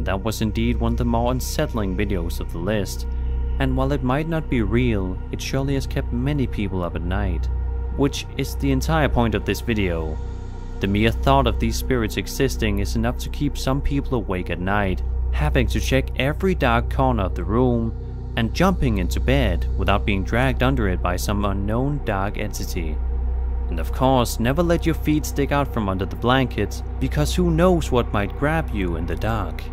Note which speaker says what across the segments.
Speaker 1: That was indeed one of the more unsettling videos of the list, and while it might not be real, it surely has kept many people up at night, which is the entire point of this video. The mere thought of these spirits existing is enough to keep some people awake at night, having to check every dark corner of the room, and jumping into bed without being dragged under it by some unknown dark entity. And of course, never let your feet stick out from under the blankets, because who knows what might grab you in the dark.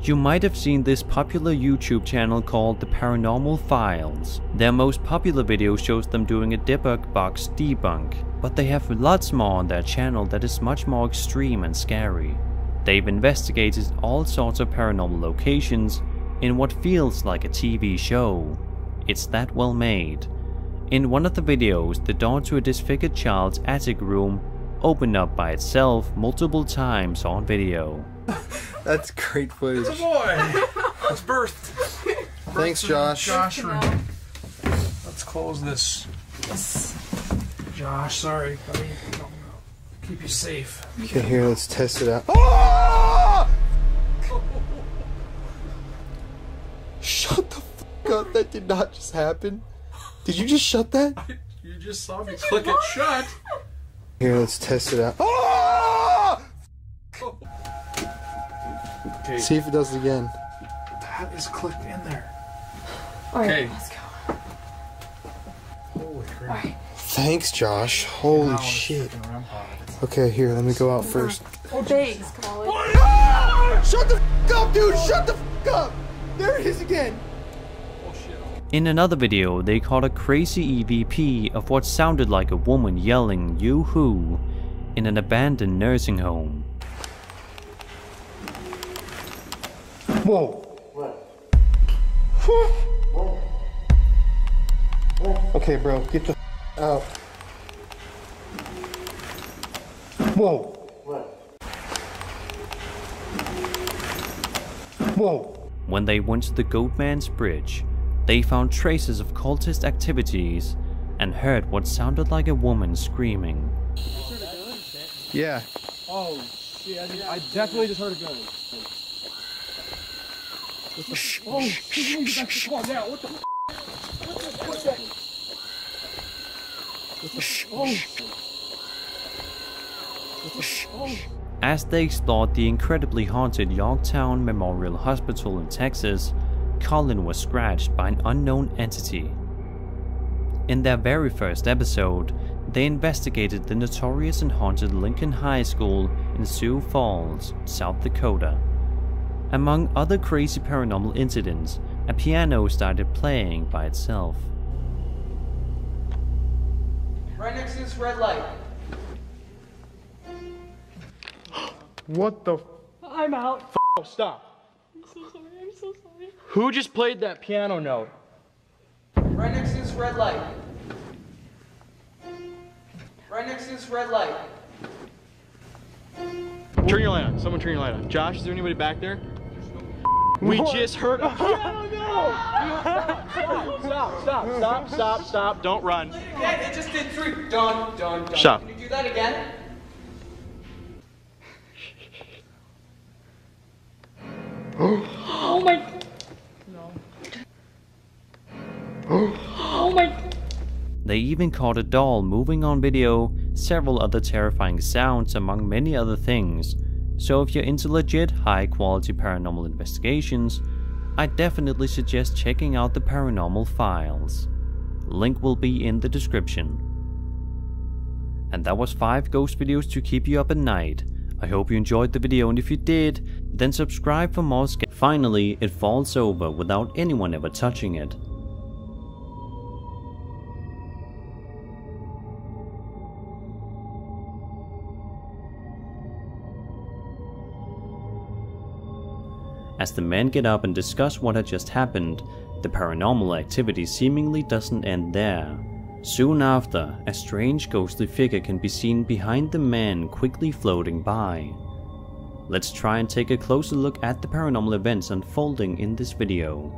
Speaker 1: You might have seen this popular YouTube channel called The Paranormal Files. Their most popular video shows them doing a debug box debunk, but they have lots more on their channel that is much more extreme and scary. They've investigated all sorts of paranormal locations in what feels like a TV show. It's that well made. In one of the videos, the door to a disfigured child's attic room opened up by itself multiple times on video.
Speaker 2: That's great footage.
Speaker 3: It's a boy! It's birthed.
Speaker 2: Thanks, Josh.
Speaker 3: Josh, let's close this. Josh, sorry, buddy. Keep you safe.
Speaker 2: Okay, here, let's test it out. Oh! Shut the fuck up. That did not just happen. Did you just shut that?
Speaker 3: You just saw me click it shut.
Speaker 2: Here, let's test it out. Oh!
Speaker 3: Okay.
Speaker 2: See if it does it again.
Speaker 3: That is clicked in there.
Speaker 4: Alright,
Speaker 3: Okay.
Speaker 4: let's go.
Speaker 3: Holy crap.
Speaker 4: Alright.
Speaker 2: Thanks, Josh. Holy
Speaker 3: Wow,
Speaker 2: shit.
Speaker 3: freaking REM pod.
Speaker 2: Okay, here, let me go out first.
Speaker 4: Thanks, Colin.
Speaker 2: Ah! Shut the fuck up, dude! Shut the fuck up! There it is again!
Speaker 3: Oh shit.
Speaker 1: In another video, they caught a crazy EVP of what sounded like a woman yelling "Yoo-hoo" in an abandoned nursing home.
Speaker 2: Whoa! What? Okay, bro, get the out. Whoa! Whoa!
Speaker 1: When they went to the Goatman's Bridge, they found traces of cultist activities and heard what sounded like a woman screaming.
Speaker 2: Yeah.
Speaker 3: Oh shit, I definitely just heard a gun. Oh, shh, back to the car now. What the What's that?
Speaker 1: As they explored the incredibly haunted Yorktown Memorial Hospital in Texas, Colin was scratched by an unknown entity. In their very first episode, they investigated the notorious and haunted Lincoln High School in Sioux Falls, South Dakota. Among other crazy paranormal incidents, a piano started playing by itself.
Speaker 5: Right next to this red light.
Speaker 3: What the
Speaker 4: I'm out.
Speaker 3: Oh, stop.
Speaker 4: I'm so sorry. I'm so sorry.
Speaker 3: Who just played that piano note?
Speaker 5: Right next to this red light. Right next to this red light.
Speaker 3: Turn your light on. Someone turn your light on. Josh, is there anybody back there? We just heard a piano note! Stop. Don't run.
Speaker 5: Again, it just did 3. Done.
Speaker 3: Stop.
Speaker 5: Can you do that again?
Speaker 4: Oh my. No. Oh my.
Speaker 1: They even caught a doll moving on video, several other terrifying sounds among many other things. So if you're into legit high quality paranormal investigations, I definitely suggest checking out the Paranormal Files. Link will be in the description. And that was 5 ghost videos to keep you up at night. I hope you enjoyed the video, and if you did, then subscribe for more. Finally, it falls over without anyone ever touching it. As the men get up and discuss what had just happened, the paranormal activity seemingly doesn't end there. Soon after, a strange ghostly figure can be seen behind the men quickly floating by. Let's try and take a closer look at the paranormal events unfolding in this video.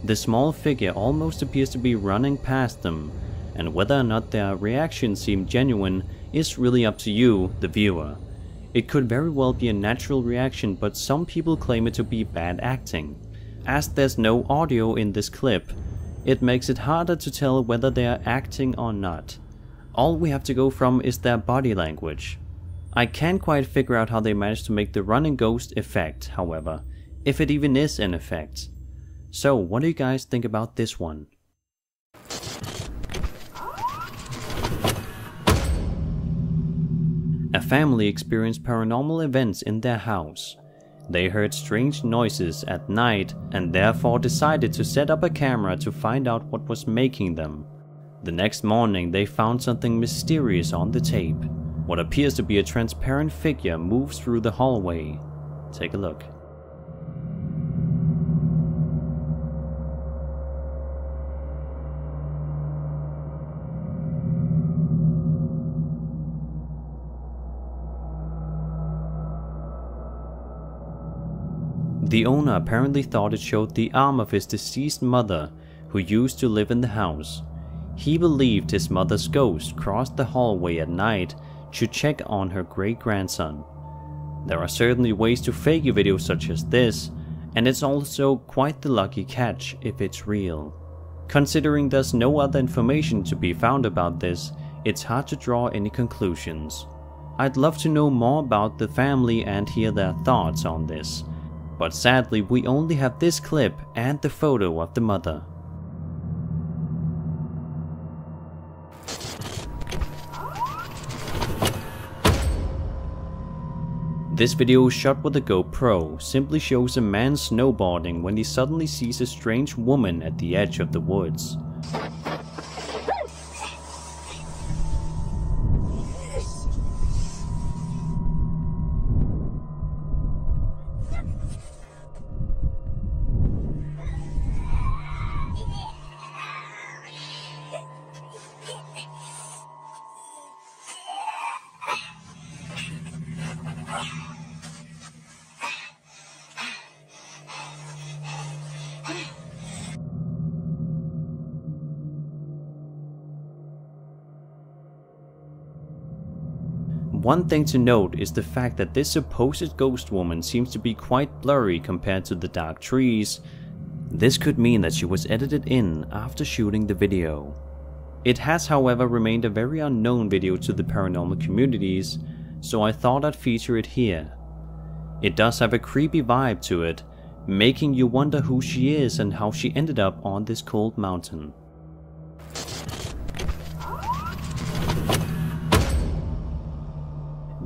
Speaker 1: The small figure almost appears to be running past them, and whether or not their reactions seem genuine is really up to you, the viewer. It could very well be a natural reaction, but some people claim it to be bad acting. As there's no audio in this clip, it makes it harder to tell whether they are acting or not. All we have to go from is their body language. I can't quite figure out how they managed to make the running ghost effect, however, if it even is an effect. So, what do you guys think about this one? A family experienced paranormal events in their house. They heard strange noises at night and therefore decided to set up a camera to find out what was making them. The next morning they found something mysterious on the tape. What appears to be a transparent figure moves through the hallway. Take a look. The owner apparently thought it showed the arm of his deceased mother, who used to live in the house. He believed his mother's ghost crossed the hallway at night to check on her great-grandson. There are certainly ways to fake a video such as this, and it's also quite the lucky catch if it's real. Considering there's no other information to be found about this, it's hard to draw any conclusions. I'd love to know more about the family and hear their thoughts on this. But sadly, we only have this clip and the photo of the mother. This video shot with a GoPro simply shows a man snowboarding when he suddenly sees a strange woman at the edge of the woods. One thing to note is the fact that this supposed ghost woman seems to be quite blurry compared to the dark trees. This could mean that she was edited in after shooting the video. It has, however, remained a very unknown video to the paranormal communities, so I thought I'd feature it here. It does have a creepy vibe to it, making you wonder who she is and how she ended up on this cold mountain.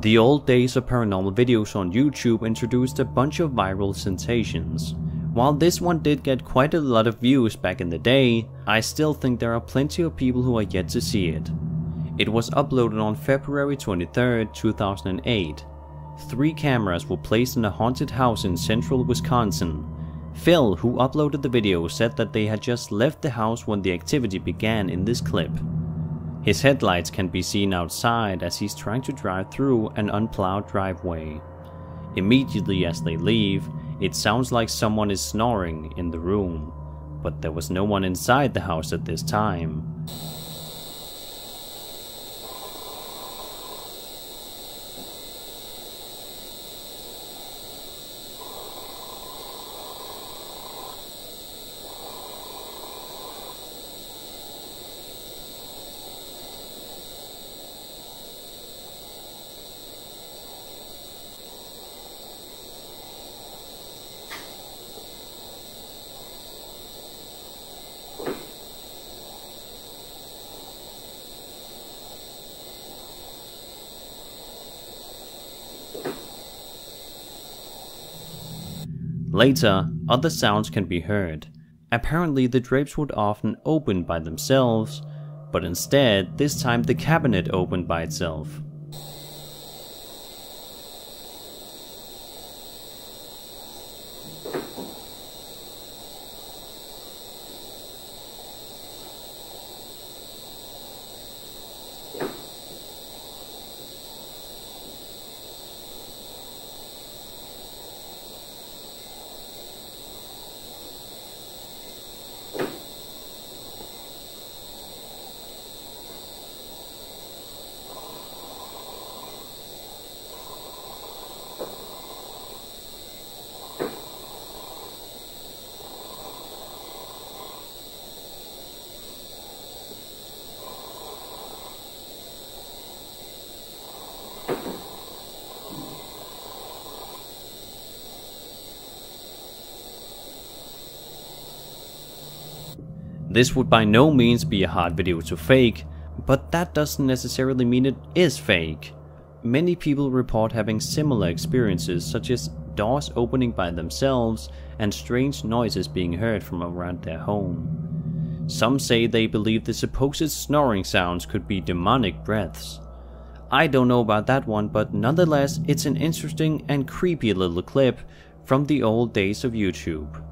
Speaker 1: The old days of paranormal videos on YouTube introduced a bunch of viral sensations. While this one did get quite a lot of views back in the day, I still think there are plenty of people who are yet to see it. It was uploaded on February 23rd, 2008. 3 cameras were placed in a haunted house in central Wisconsin. Phil, who uploaded the video, said that they had just left the house when the activity began in this clip. His headlights can be seen outside as he's trying to drive through an unplowed driveway. Immediately as they leave, it sounds like someone is snoring in the room, but there was no one inside the house at this time. Later, other sounds can be heard. Apparently the drapes would often open by themselves, but instead, this time the cabinet opened by itself. This would by no means be a hard video to fake, but that doesn't necessarily mean it is fake. Many people report having similar experiences, such as doors opening by themselves and strange noises being heard from around their home. Some say they believe the supposed snoring sounds could be demonic breaths. I don't know about that one, but nonetheless it's an interesting and creepy little clip from the old days of YouTube.